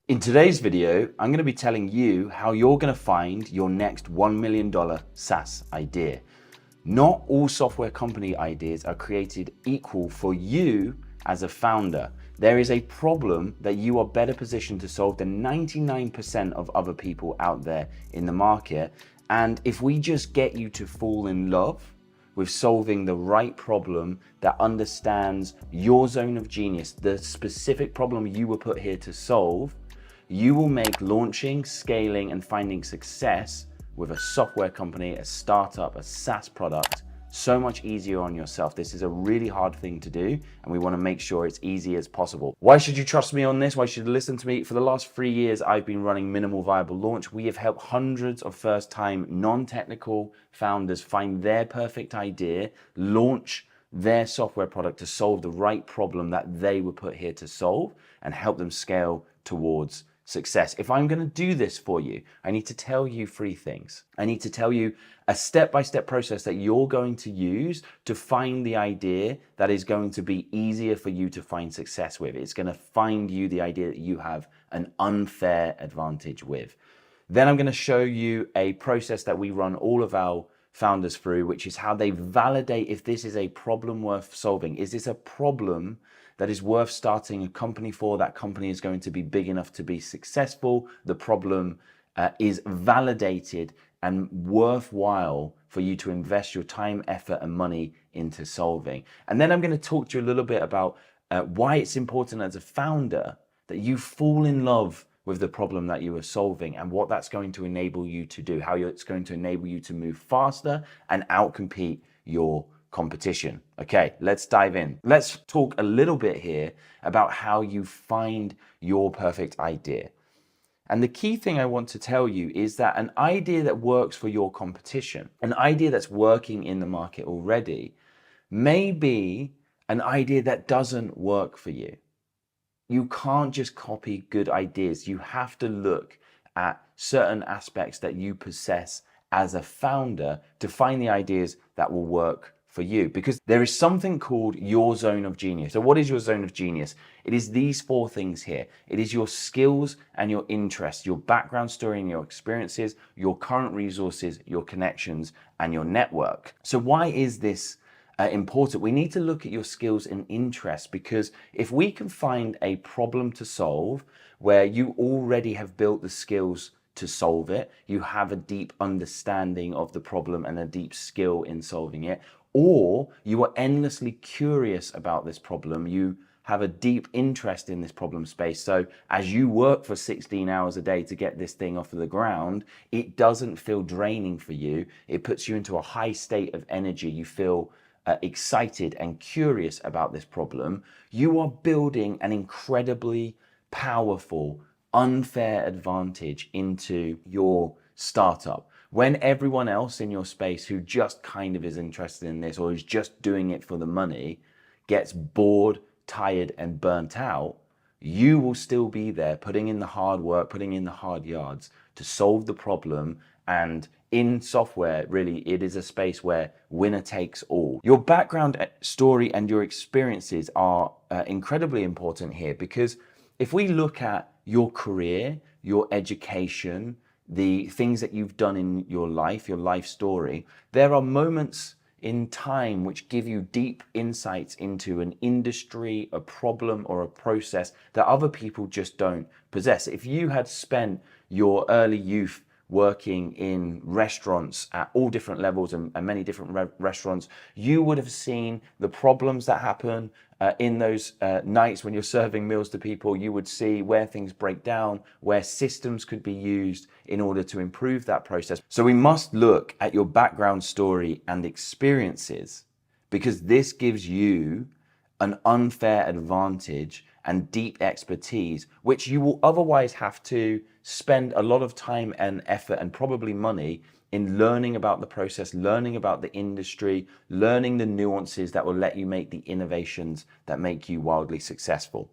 In today's video, I'm going to be telling you how you're going to find your next $1 million SaaS idea. Not all software company ideas are created equal for you as a founder. There is a problem that you are better positioned to solve than 99% of other people out there in the market. And if we just get you to fall in love with solving the right problem that understands your zone of genius, the specific problem you were put here to solve, you will make launching, scaling, and finding success with a software company, a startup, a SaaS product so much easier on yourself. This is a really hard thing to do, and we want to make sure it's easy as possible. Why should you trust me on this? Why should you listen to me? For the last 3 years, I've been running Minimal Viable Launch. We have helped hundreds of first-time non-technical founders find their perfect idea, launch their software product to solve the right problem that they were put here to solve, and help them scale towards success. If I'm going to do this for you, I need to tell you 3 things. I need to tell you a step-by-step process that you're going to use to find the idea that is going to be easier for you to find success with. It's going to find you the idea that you have an unfair advantage with. Then I'm going to show you a process that we run all of our founders through, which is how they validate if this is a problem worth solving. Is this a problem that is worth starting a company for? That company is going to be big enough to be successful. The problem is validated and worthwhile for you to invest your time, effort, and money into solving. And then I'm going to talk to you a little bit about why it's important as a founder that you fall in love with the problem that you are solving and what that's going to enable you to do, how it's going to enable you to move faster and outcompete your competition. Okay, let's dive in. Let's talk a little bit here about how you find your perfect idea. And the key thing I want to tell you is that an idea that works for your competition, an idea that's working in the market already, may be an idea that doesn't work for you. You can't just copy good ideas. You have to look at certain aspects that you possess as a founder to find the ideas that will work for you, because there is something called your zone of genius. So what is your zone of genius? It is these 4 things here. It is your skills and your interests, your background story and your experiences, your current resources, your connections, and your network. So why is this important? We need to look at your skills and interests, because if we can find a problem to solve where you already have built the skills to solve it, you have a deep understanding of the problem and a deep skill in solving it, or you are endlessly curious about this problem, you have a deep interest in this problem space. So as you work for 16 hours a day to get this thing off of the ground, it doesn't feel draining for you. It puts you into a high state of energy. You feel excited and curious about this problem. You are building an incredibly powerful, unfair advantage into your startup. When everyone else in your space who just kind of is interested in this or is just doing it for the money gets bored, tired, and burnt out, you will still be there putting in the hard work, putting in the hard yards to solve the problem. And in software, really, it is a space where winner takes all. Your background story and your experiences are incredibly important here, because if we look at your career, your education, the things that you've done in your life story, there are moments in time which give you deep insights into an industry, a problem, or a process that other people just don't possess. If you had spent your early youth working in restaurants at all different levels and many different restaurants, you would have seen the problems that happen in those nights when you're serving meals to people. You would see where things break down, where systems could be used in order to improve that process. So we must look at your background story and experiences, because this gives you an unfair advantage and deep expertise, which you will otherwise have to spend a lot of time and effort and probably money in learning about the process, learning about the industry, learning the nuances that will let you make the innovations that make you wildly successful.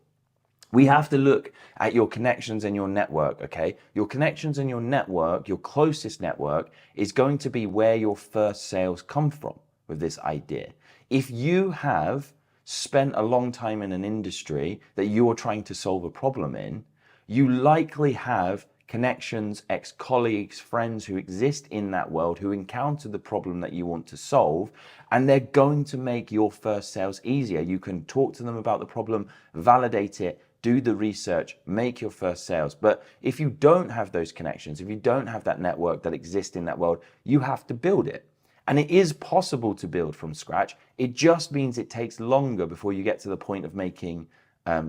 We have to look at your connections and your network, okay? Your connections and your network, your closest network, is going to be where your first sales come from with this idea. If you have spent a long time in an industry that you are trying to solve a problem in, you likely have connections, ex-colleagues, friends who exist in that world who encounter the problem that you want to solve, and they're going to make your first sales easier. You can talk to them about the problem, validate it, do the research, make your first sales. But if you don't have those connections, if you don't have that network that exists in that world, you have to build it. And it is possible to build from scratch. It just means it takes longer before you get to the point of making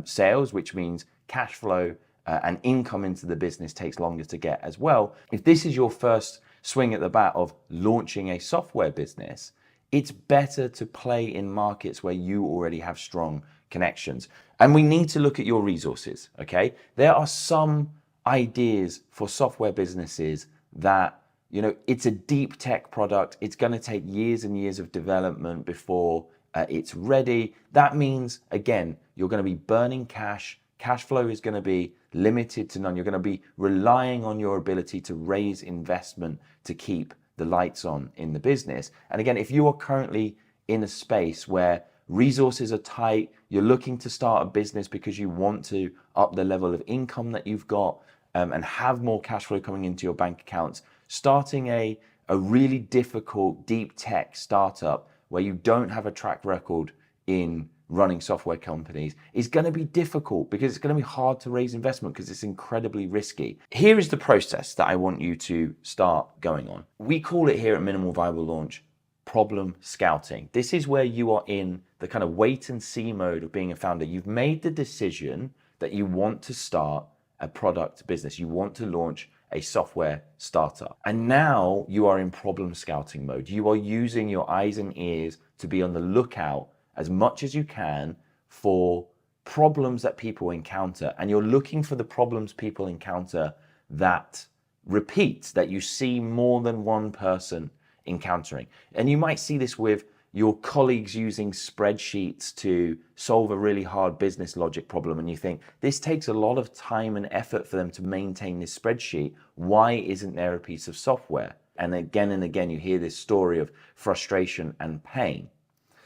sales, which means cash flow and income into the business takes longer to get as well. If this is your first swing at the bat of launching a software business, it's better to play in markets where you already have strong connections. And we need to look at your resources, okay? There are some ideas for software businesses that, it's a deep tech product. It's going to take years and years of development before it's ready. That means, again, you're going to be burning cash. Cash flow is going to be limited to none. You're going to be relying on your ability to raise investment to keep the lights on in the business. And again, if you are currently in a space where resources are tight, you're looking to start a business because you want to up the level of income that you've got and have more cash flow coming into your bank accounts, starting a really difficult deep tech startup where you don't have a track record in running software companies is going to be difficult because it's going to be hard to raise investment because it's incredibly risky. Here is the process that I want you to start going on. We call it here at Minimal Viable Launch problem scouting. This is where you are in the kind of wait and see mode of being a founder. You've made the decision that you want to start a product business. You want to launch a software startup. And now you are in problem scouting mode. You are using your eyes and ears to be on the lookout as much as you can for problems that people encounter. And you're looking for the problems people encounter that repeat, that you see more than one person encountering. And you might see this with your colleagues using spreadsheets to solve a really hard business logic problem. And you think, this takes a lot of time and effort for them to maintain this spreadsheet. Why isn't there a piece of software? And again, you hear this story of frustration and pain.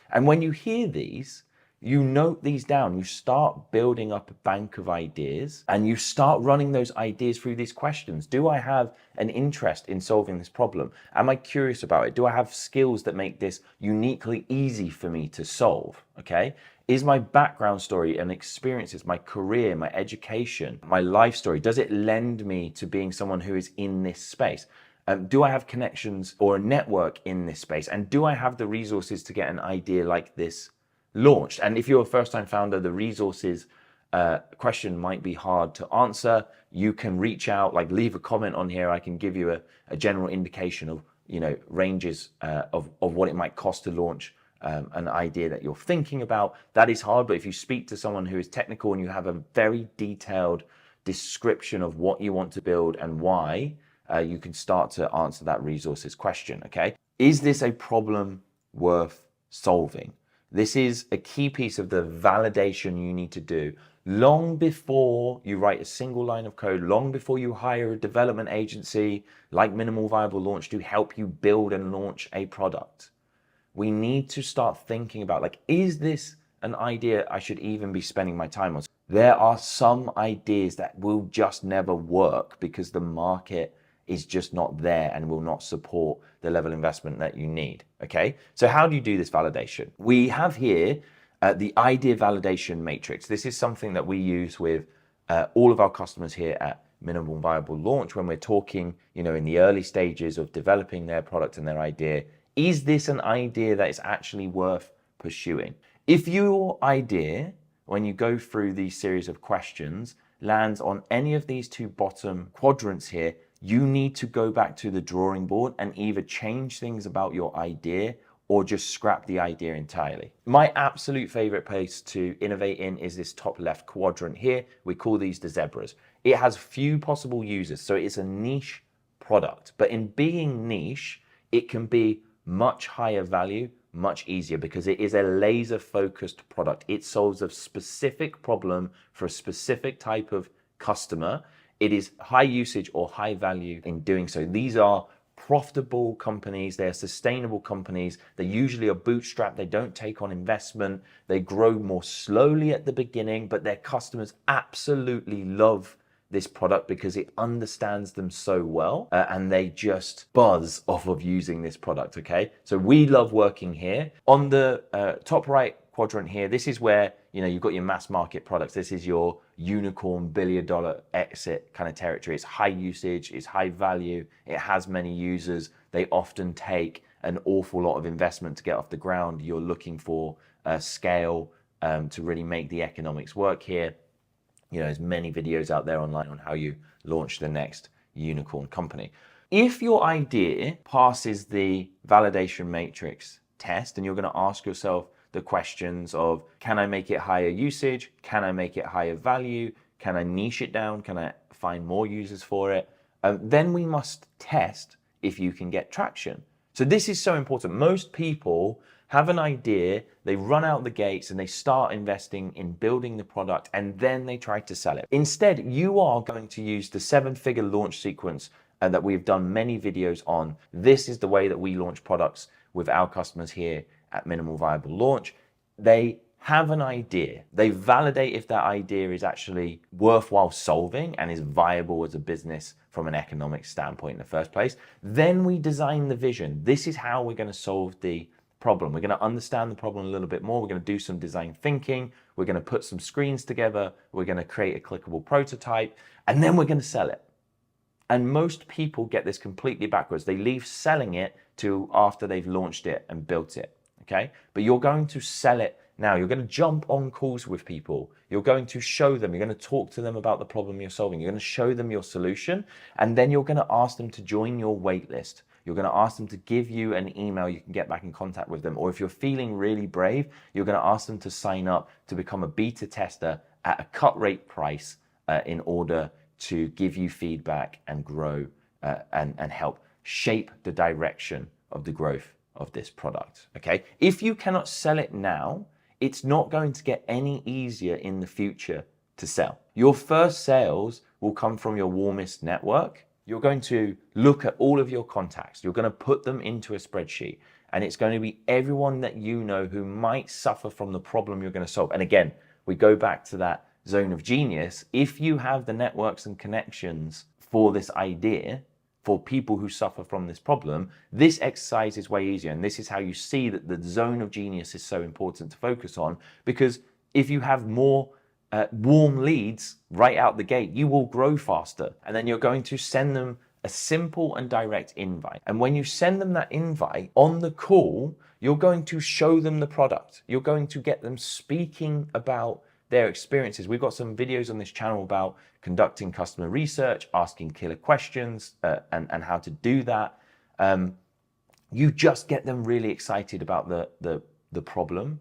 And when you hear these, you note these down, you start building up a bank of ideas and you start running those ideas through these questions. Do I have an interest in solving this problem? Am I curious about it? Do I have skills that make this uniquely easy for me to solve? Okay. Is my background story and experiences, my career, my education, my life story, does it lend me to being someone who is in this space? Do I have connections or a network in this space? And do I have the resources to get an idea like this launched? And if you're a first-time founder, the resources question might be hard to answer. You can reach out, like leave a comment on here. I can give you a general indication of ranges of what it might cost to launch an idea that you're thinking about. That is hard, but if you speak to someone who is technical and you have a very detailed description of what you want to build and why, you can start to answer that resources question, okay? Is this a problem worth solving? This is a key piece of the validation you need to do long before you write a single line of code, long before you hire a development agency like Minimal Viable Launch to help you build and launch a product. We need to start thinking about, is this an idea I should even be spending my time on? There are some ideas that will just never work because the market is just not there and will not support the level of investment that you need, okay? So how do you do this validation? We have here the idea validation matrix. This is something that we use with all of our customers here at Minimal Viable Launch when we're talking, in the early stages of developing their product and their idea. Is this an idea that is actually worth pursuing? If your idea, when you go through these series of questions, lands on any of these two bottom quadrants here, you need to go back to the drawing board and either change things about your idea or just scrap the idea entirely. My absolute favorite place to innovate in is this top left quadrant here. We call these the zebras. It has few possible users, so it's a niche product. But in being niche, it can be much higher value, much easier because it is a laser focused product. It solves a specific problem for a specific type of customer. It is high usage or high value in doing so. These are profitable companies. They're sustainable companies. They usually are bootstrapped. They don't take on investment. They grow more slowly at the beginning, but their customers absolutely love this product because it understands them so well, and they just buzz off of using this product, okay? So we love working here. On the top right quadrant here, this is where, you know, you've got your mass market products. This is your unicorn billion-dollar exit kind of territory. It's high usage, it's high value, it has many users. They often take an awful lot of investment to get off the ground. You're looking for scale to really make the economics work here. You know, there's many videos out there online on how you launch the next unicorn company. If your idea passes the validation matrix test, and you're going to ask yourself the questions of, can I make it higher usage? Can I make it higher value? Can I niche it down? Can I find more users for it? Then we must test if you can get traction. So this is so important. Most people have an idea, they run out the gates and they start investing in building the product, and then they try to sell it. Instead, you are going to use the 7-figure launch sequence that we've done many videos on. This is the way that we launch products with our customers here at Minimal Viable Launch. They have an idea. They validate if that idea is actually worthwhile solving and is viable as a business from an economic standpoint in the first place. Then we design the vision. This is how we're going to solve the problem. We're going to understand the problem a little bit more. We're going to do some design thinking. We're going to put some screens together. We're going to create a clickable prototype, and then we're going to sell it. And most people get this completely backwards. They leave selling it to after they've launched it and built it. Okay? But you're going to sell it now. You're going to jump on calls with people. You're going to show them. You're going to talk to them about the problem you're solving. You're going to show them your solution, and then you're going to ask them to join your wait list. You're going to ask them to give you an email. You can get back in contact with them. Or if you're feeling really brave, you're going to ask them to sign up to become a beta tester at a cut rate price in order to give you feedback and grow and help shape the direction of the growth of this product. Okay? If you cannot sell it now, it's not going to get any easier in the future to sell. Your first sales will come from your warmest network. You're going to look at all of your contacts. You're going to put them into a spreadsheet, and it's going to be everyone that you know who might suffer from the problem you're going to solve. And again, we go back to that zone of genius. If you have the networks and connections for this idea, for people who suffer from this problem, this exercise is way easier. And this is how you see that the zone of genius is so important to focus on, because if you have more warm leads right out the gate, you will grow faster. And then you're going to send them a simple and direct invite. And when you send them that invite on the call, you're going to show them the product. You're going to get them speaking about their experiences. We've got some videos on this channel about conducting customer research, asking killer questions, and how to do that. You just get them really excited about the problem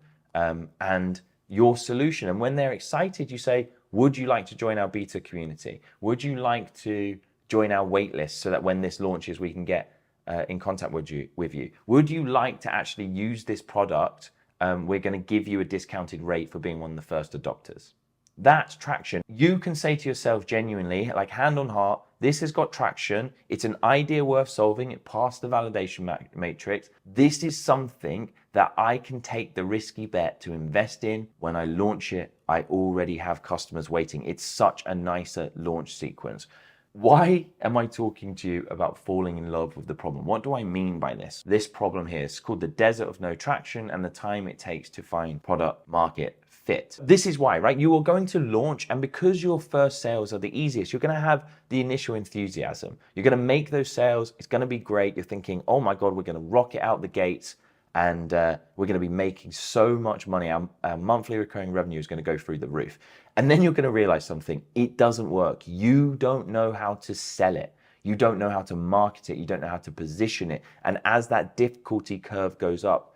and your solution. And when they're excited, you say, would you like to join our beta community? Would you like to join our waitlist so that when this launches, we can get in contact with you? Would you like to actually use this product? We're going to give you a discounted rate for being one of the first adopters. That's traction. You can say to yourself genuinely, like hand on heart, this has got traction. It's an idea worth solving. It passed the validation matrix. This is something that I can take the risky bet to invest in. When I launch it, I already have customers waiting. It's such a nicer launch sequence. Why am I talking to you about falling in love with the problem? What do I mean by this? This problem here is called the desert of no traction and the time it takes to find product market fit. This is why, right? You are going to launch, and because your first sales are the easiest, you're going to have the initial enthusiasm. You're going to make those sales. It's going to be great. You're thinking, oh my God, we're going to rock it out the gates, and we're going to be making so much money. Our monthly recurring revenue is going to go through the roof. And then you're going to realize something. It doesn't work. You don't know how to sell it. You don't know how to market it. You don't know how to position it. And as that difficulty curve goes up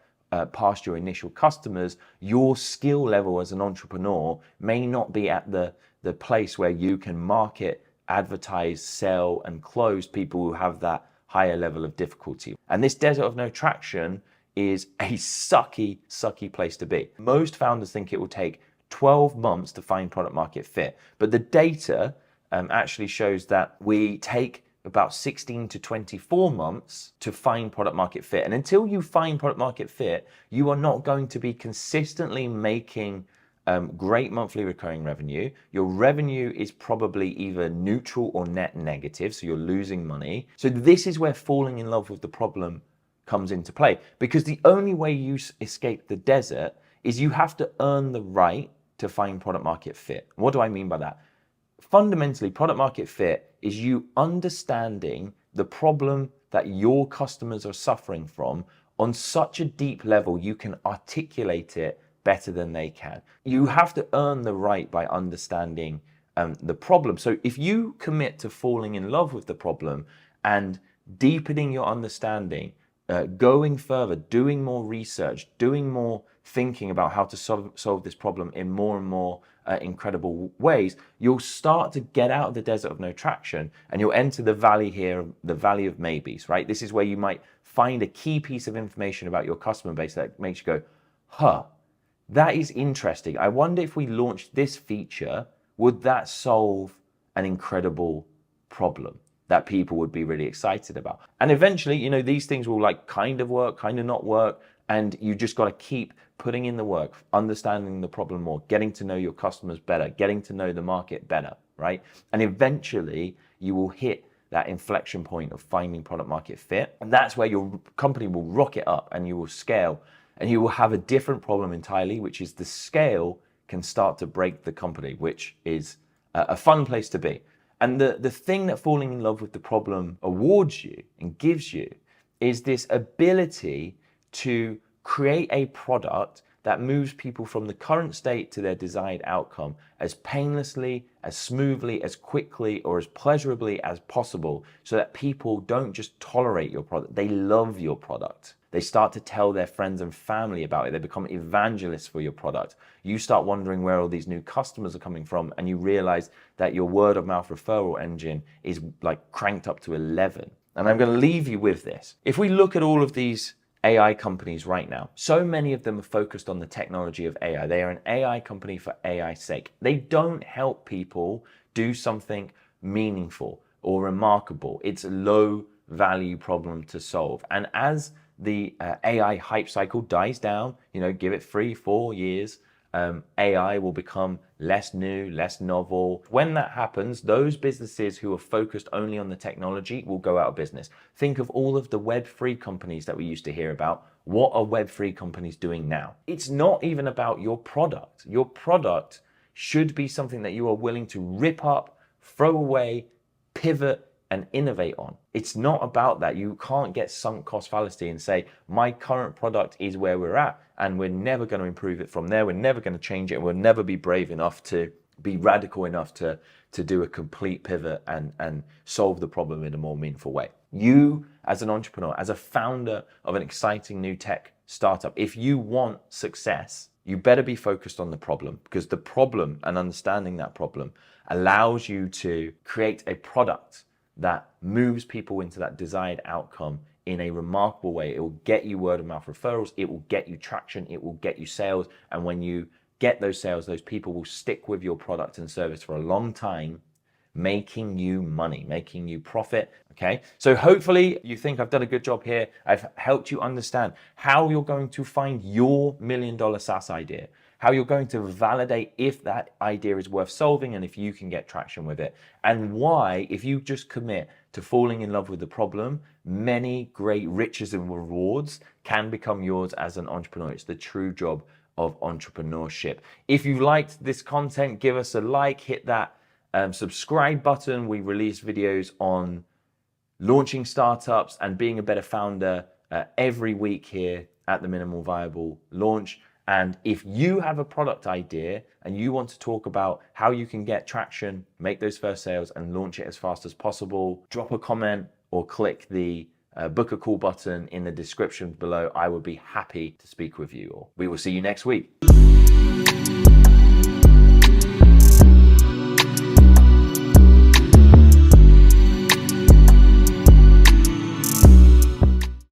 past your initial customers, your skill level as an entrepreneur may not be at the place where you can market, advertise, sell, and close people who have that higher level of difficulty. And this desert of no traction is a sucky place to be. Most founders think it will take 12 months to find product market fit, but the data actually shows that we take about 16 to 24 months to find product market fit. And until you find product market fit, you are not going to be consistently making great monthly recurring revenue. Your revenue is probably either neutral or net negative, so you're losing money. So this is where falling in love with the problem comes into play, because the only way you escape the desert is you have to earn the right to find product market fit. What do I mean by that? Fundamentally, product market fit is you understanding the problem that your customers are suffering from on such a deep level you can articulate it better than they can. You have to earn the right by understanding the problem. So if you commit to falling in love with the problem and deepening your understanding, going further, doing more research, doing more thinking about how to solve this problem in more and more incredible ways, you'll start to get out of the desert of no traction and you'll enter the valley here, the valley of maybes, right? This is where you might find a key piece of information about your customer base that makes you go, huh, that is interesting. I wonder if we launched this feature, would that solve an incredible problem that people would be really excited about? And eventually, you know, these things will like kind of work, kind of not work. And you just got to keep putting in the work, understanding the problem more, getting to know your customers better, getting to know the market better, right? And eventually you will hit that inflection point of finding product market fit. And that's where your company will rocket up and you will scale and you will have a different problem entirely, which is the scale can start to break the company, which is a fun place to be. And the thing that falling in love with the problem awards you and gives you is this ability to create a product that moves people from the current state to their desired outcome as painlessly, as smoothly, as quickly, or as pleasurably as possible, so that people don't just tolerate your product, they love your product. They start to tell their friends and family about it. They become evangelists for your product. You start wondering where all these new customers are coming from, and you realize that your word of mouth referral engine is like cranked up to 11. And I'm going to leave you with this. If we look at all of these AI companies right now, so many of them are focused on the technology of AI. They are an AI company for AI's sake. They don't help people do something meaningful or remarkable. It's a low value problem to solve. And as the AI hype cycle dies down, you know, give it 3-4 years, AI will become less new, less novel. When that happens, those businesses who are focused only on the technology will go out of business. Think of all of the Web3 companies that we used to hear about. What are Web3 companies doing now? It's not even about your product. Your product should be something that you are willing to rip up, throw away, pivot, and innovate on. It's not about that. You can't get sunk cost fallacy and say, my current product is where we're at and we're never going to improve it from there. We're never going to change it. And we'll never be brave enough to be radical enough to do a complete pivot and solve the problem in a more meaningful way. You, as an entrepreneur, as a founder of an exciting new tech startup, if you want success, you better be focused on the problem, because the problem and understanding that problem allows you to create a product that moves people into that desired outcome in a remarkable way. It will get you word of mouth referrals. It will get you traction. It will get you sales. And when you get those sales, those people will stick with your product and service for a long time, making you money, making you profit. Okay. So hopefully you think I've done a good job here. I've helped you understand how you're going to find your $1 million SaaS idea, how you're going to validate if that idea is worth solving and if you can get traction with it, and why, if you just commit to falling in love with the problem, many great riches and rewards can become yours as an entrepreneur. It's the true job of entrepreneurship. If you liked this content, give us a like, hit that subscribe button. We release videos on launching startups and being a better founder every week here at the Minimal Viable Launch. And if you have a product idea and you want to talk about how you can get traction, make those first sales and launch it as fast as possible, drop a comment or click the book a call button in the description below. I would be happy to speak with you all. We will see you next week.